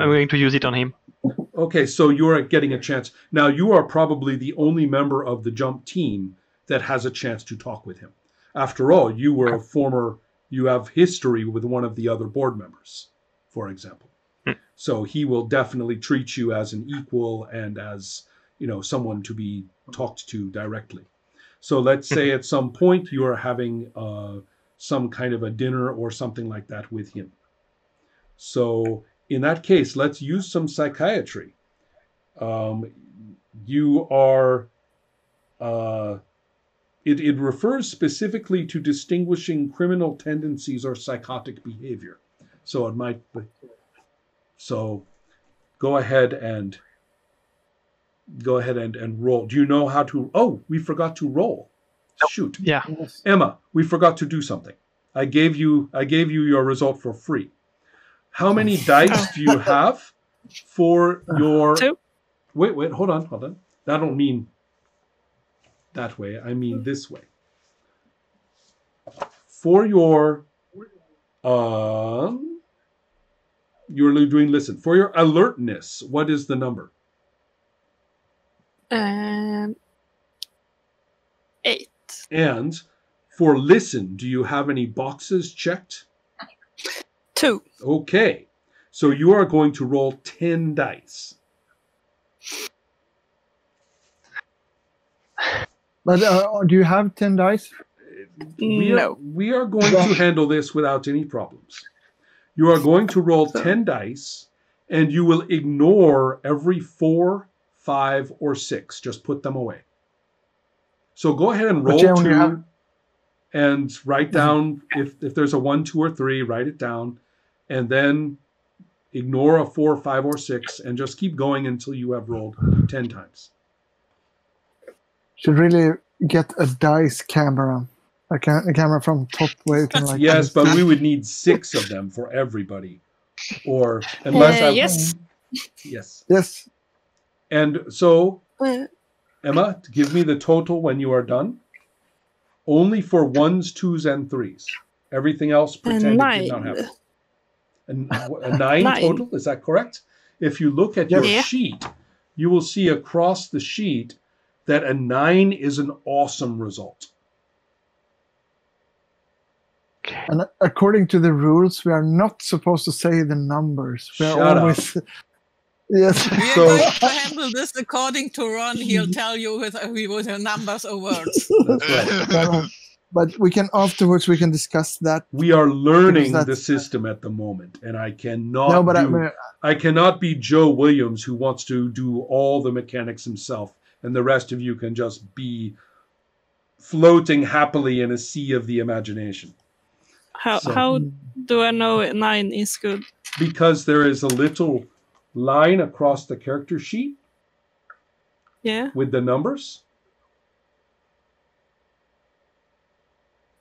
I'm going to use it on him. Okay, so you're getting a chance. Now, you are probably the only member of the jump team that has a chance to talk with him. After all, you were you have history with one of the other board members, for example. So he will definitely treat you as an equal and as, someone to be talked to directly. So let's say at some point you are having some kind of a dinner or something like that with him. So in that case, let's use some psychiatry. You are, it refers specifically to distinguishing criminal tendencies or psychotic behavior. So it might be, so go ahead and roll. Do you know how to, we forgot to roll. Shoot. Yeah. Emma, we forgot to do something. I gave you your result for free. How many dice do you have for your... 2. Wait, hold on. I don't mean that way. I mean this way. For your... you're doing listen. For your alertness, what is the number? 8. And for listen, do you have any boxes checked? 2. Okay. So you are going to roll 10 dice. But do you have 10 dice? No. We are going to handle this without any problems. You are going to roll 10 dice, and you will ignore every 4, 5, or 6. Just put them away. So go ahead and roll 2 and write down, if there's a 1, 2, or 3, write it down, and then ignore a 4, 5, or 6, and just keep going until you have rolled 10 times. Should really get a dice camera. A camera from top where you can Yes, but we would need 6 of them for everybody. Or unless Yes. And so, Emma, give me the total when you are done. Only for 1s, 2s, and 3s. Everything else pretend it did not happen. A 9 total, is that correct? If you look at your sheet, you will see across the sheet that a 9 is an awesome result. And according to the rules, we are not supposed to say the numbers. We are Shut always... up. Yes. We are going to handle this according to Ron. He'll tell you with numbers or words. That's right. But we can afterwards. We can discuss that. We are learning the system at the moment, and I cannot. I cannot be Joe Williams who wants to do all the mechanics himself, and the rest of you can just be floating happily in a sea of the imagination. How do I know 9 is good? Because there is a little line across the character sheet. Yeah. With the numbers.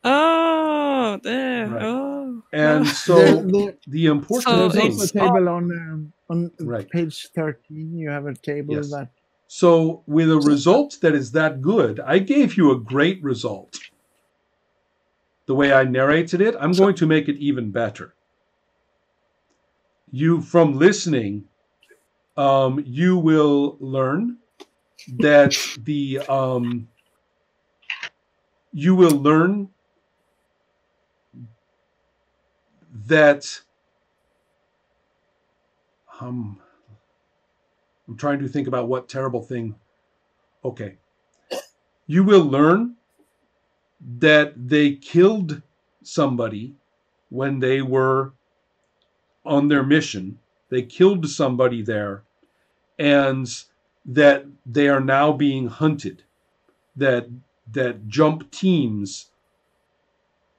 Oh, there. Right. Oh. And so the important thing... There's also a table on page 13. You have a table that... So with a result that is that good, I gave you a great result. The way I narrated it, I'm going to make it even better. From listening, you will learn that I'm trying to think about what terrible thing. Okay. You will learn that they killed somebody when they were on their mission. They killed somebody there, and that they are now being hunted. That jump teams,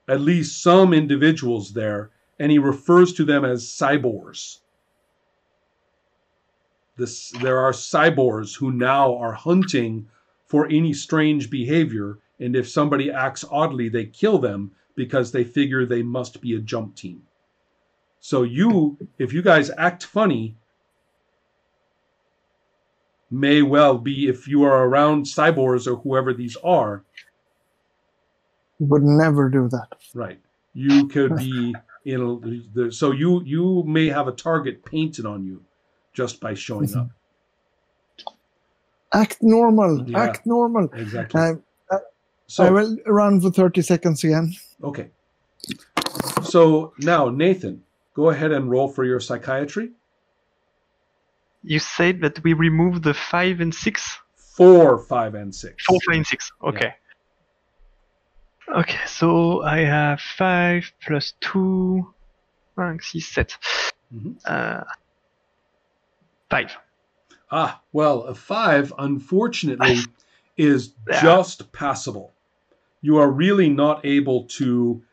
at least some individuals there, and he refers to them as cyborgs. There are cyborgs who now are hunting for any strange behavior, and if somebody acts oddly, they kill them because they figure they must be a jump team. So if you guys act funny, may well be, if you are around cyborgs or whoever these are. Would never do that. Right. You could be so you may have a target painted on you just by showing up. Act normal. Yeah. Act normal. Exactly. I So, will run for 30 seconds again. okay. So now, Nathan, go ahead and roll for your psychiatry. You said that we remove the 5 and 6? 4, 5, and 6. 4, 5, and 6. Okay. Yeah. Okay, so I have 5 plus 2, 5, 6, 7. Mm-hmm. 5. Well, a 5, unfortunately, is just passable. You are really not able to,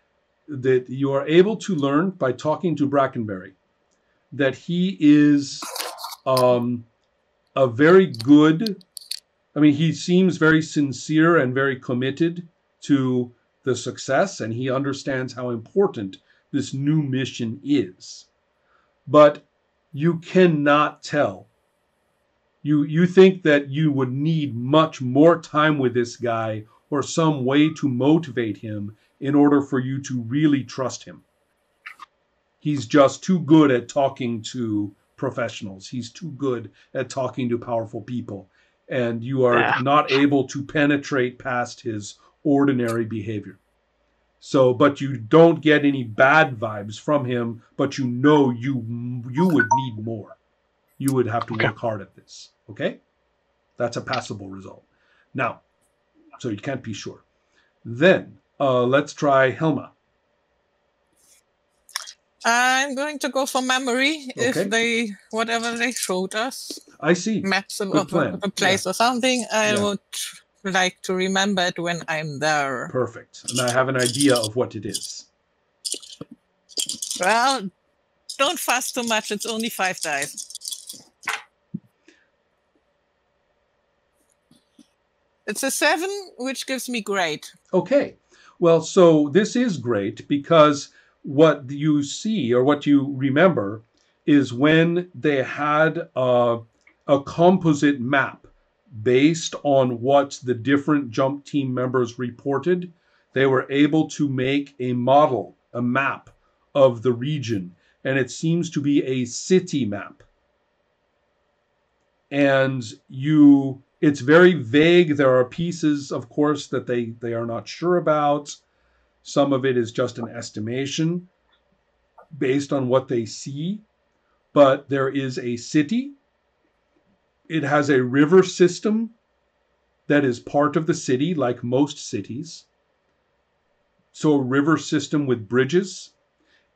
that you are able to learn by talking to Brackenberry that he is a very good, he seems very sincere and very committed to the success, and he understands how important this new mission is. But you cannot tell. You think that you would need much more time with this guy or some way to motivate him in order for you to really trust him. He's just too good at talking to professionals. He's too good at talking to powerful people. And you are not able to penetrate past his ordinary behavior. So, but you don't get any bad vibes from him, but you know you would need more. You would have to work hard at this. Okay? That's a passable result. Now, so you can't be sure. Then, let's try Helma. I'm going to go for memory. Okay. Whatever they showed us. I see. Maps of a place or something. I would like to remember it when I'm there. Perfect. And I have an idea of what it is. Well, don't fuss too much. It's only 5 dice. It's a 7, which gives me great. Okay. Well, so this is great because what you see or what you remember is when they had a composite map based on what the different jump team members reported, they were able to make a model, a map of the region, and it seems to be a city map. And it's very vague. There are pieces, of course, that they are not sure about. Some of it is just an estimation based on what they see. But there is a city. It has a river system that is part of the city, like most cities. So a river system with bridges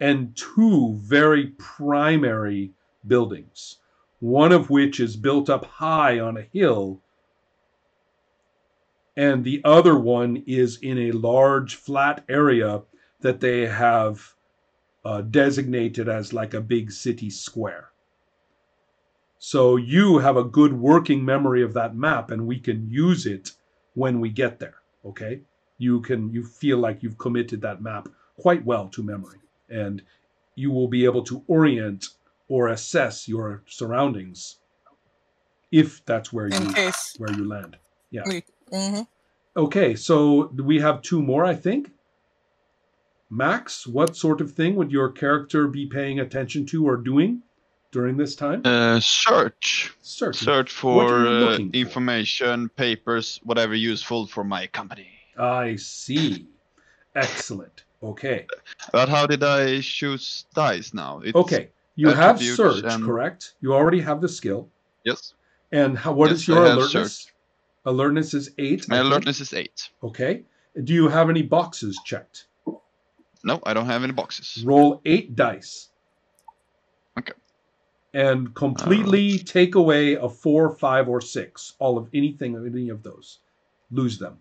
and 2 very primary buildings, one of which is built up high on a hill, and the other one is in a large flat area that they have designated as like a big city square. So you have a good working memory of that map, and we can use it when we get there, okay? You feel like you've committed that map quite well to memory, and you will be able to orient or assess your surroundings if that's where you land. Yeah. Mm-hmm. Okay, so we have 2 more, I think. Max, what sort of thing would your character be paying attention to or doing during this time? Search What for are you looking for? information, papers, whatever useful for my company. I see. Excellent. Okay. But how did I choose dice now? Okay. You have attributes search, correct? You already have the skill. Yes. And what is your I have alertness? search. Alertness is 8. My alertness is 8. Okay. Do you have any boxes checked? No, I don't have any boxes. Roll 8 dice. Okay. And completely take away a 4, 5, or 6. Any of those. Lose them.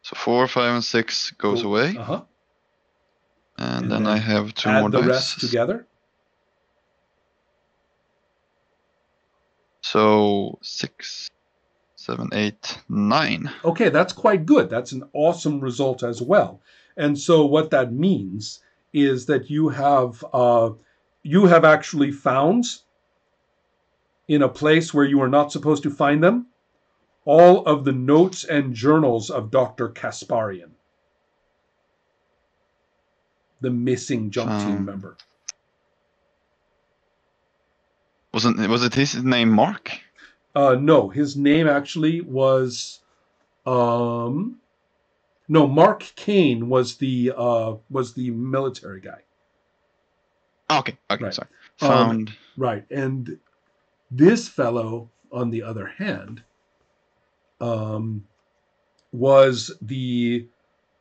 So 4, 5, and 6 goes away. Uh-huh. And then I have 2 add more the dice. rest together. So 6, 7, 8, 9. Okay, that's quite good. That's an awesome result as well. And so what that means is that you have actually found, in a place where you are not supposed to find them, all of the notes and journals of Dr. Kasparian, the missing jump team member. Was it his name Mark? No, his name actually was no, Mark Kane was the military guy. Okay, Right. sorry. Found. Right, and this fellow, on the other hand, was the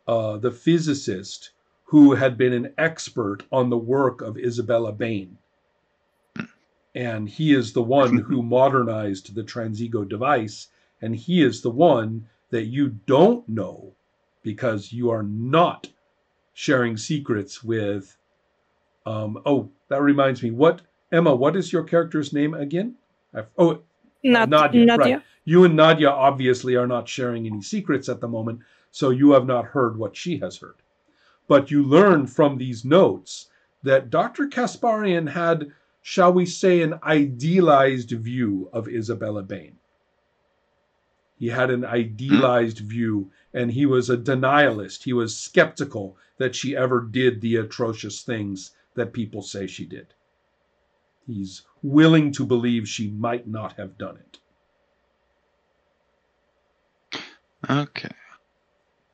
physicist who had been an expert on the work of Isabella Bain. And he is the one who modernized the TransEgo device, and he is the one that you don't know because you are not sharing secrets with. That reminds me. Emma? What is your character's name again? Nadia. Right. You and Nadia obviously are not sharing any secrets at the moment, so you have not heard what she has heard. But you learn from these notes that Dr. Kasparian had, shall we say, an idealized view of Isabella Bain. He had an idealized view, and he was a denialist. He was skeptical that she ever did the atrocious things that people say she did. He's willing to believe she might not have done it. Okay.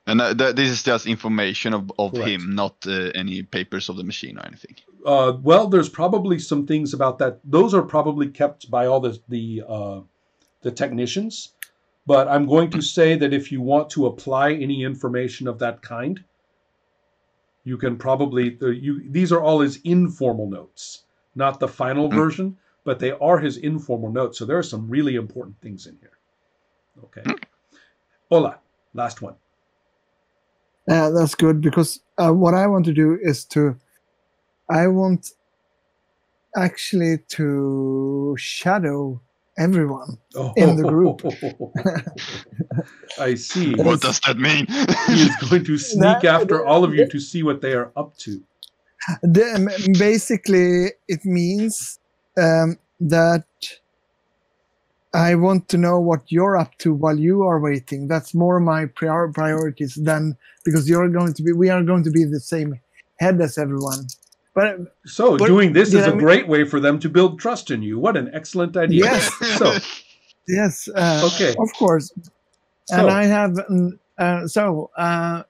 And this is just information of Correct. him, not any papers of the machine or anything. Well, there's probably some things about that. Those are probably kept by all the technicians. But I'm going to say that if you want to apply any information of that kind, you can probably these are all his informal notes, not the final version, but they are his informal notes. So there are some really important things in here. Okay. Ola, last one. That's good, because what I want to do is I want actually to shadow everyone in the group. I see. What does that mean? He is going to sneak after all of you to see what they are up to. Basically, it means that I want to know what you're up to while you are waiting. That's more my priorities than, because we are going to be the same head as everyone. But doing this is a great way for them to build trust in you. What an excellent idea. Yes. Yes. Okay. Of course. And I have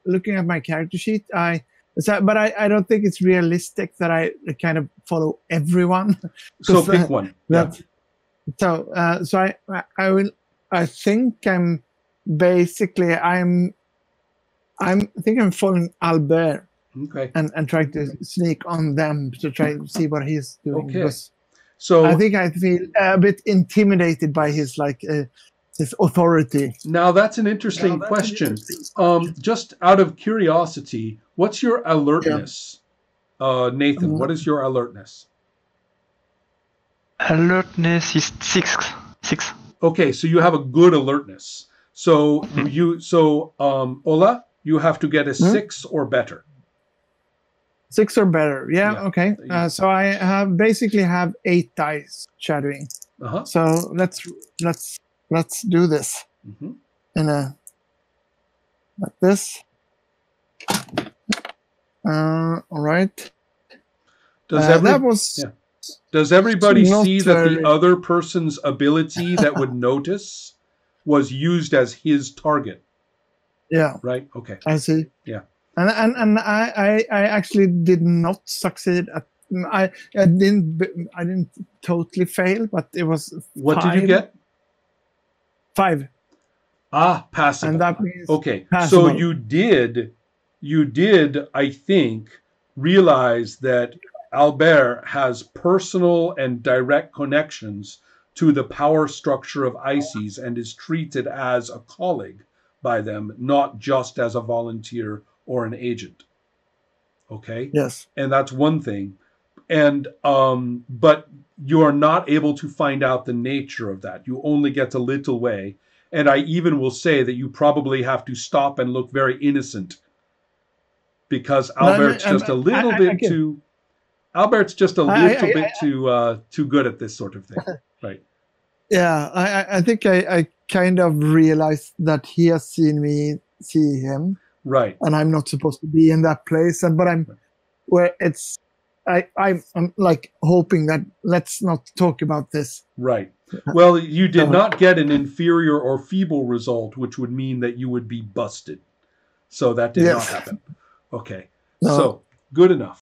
looking at my character sheet, but I don't think it's realistic that I kind of follow everyone. So pick one. Yeah. So I think I'm following Albert. Okay. And trying to sneak on them to try to see what he's doing. Okay. So I think I feel a bit intimidated by his authority. Now that's an interesting question. Just out of curiosity, what's your alertness? Nathan, what is your alertness? Alertness is 6. Okay, so you have a good alertness. So Ola, you have to get a 6 or better. 6 or better, yeah. Okay. So I basically have 8 dice shadowing. So let's do this like this. All right. Does everybody see that the other person's ability that would notice was used as his target? Yeah. Right. Okay. I see. Yeah. And I actually did not succeed at. I didn't totally fail, but it was 5. What did you get? 5. Passable. And that means okay. passable. So you did, I think, realize that Albert has personal and direct connections to the power structure of ICES and is treated as a colleague by them, not just as a volunteer or an agent. Okay? Yes. And that's one thing. And but you are not able to find out the nature of that. You only get a little way. And I even will say that you probably have to stop and look very innocent, because Albert's just a little bit too good at this sort of thing. Right. Yeah, I think I kind of realized that he has seen me see him. Right. And I'm not supposed to be in that place. But I'm where it's I'm like hoping that let's not talk about this. Right. Well, you did not get an inferior or feeble result, which would mean that you would be busted. So that did not happen. Okay. No. So good enough.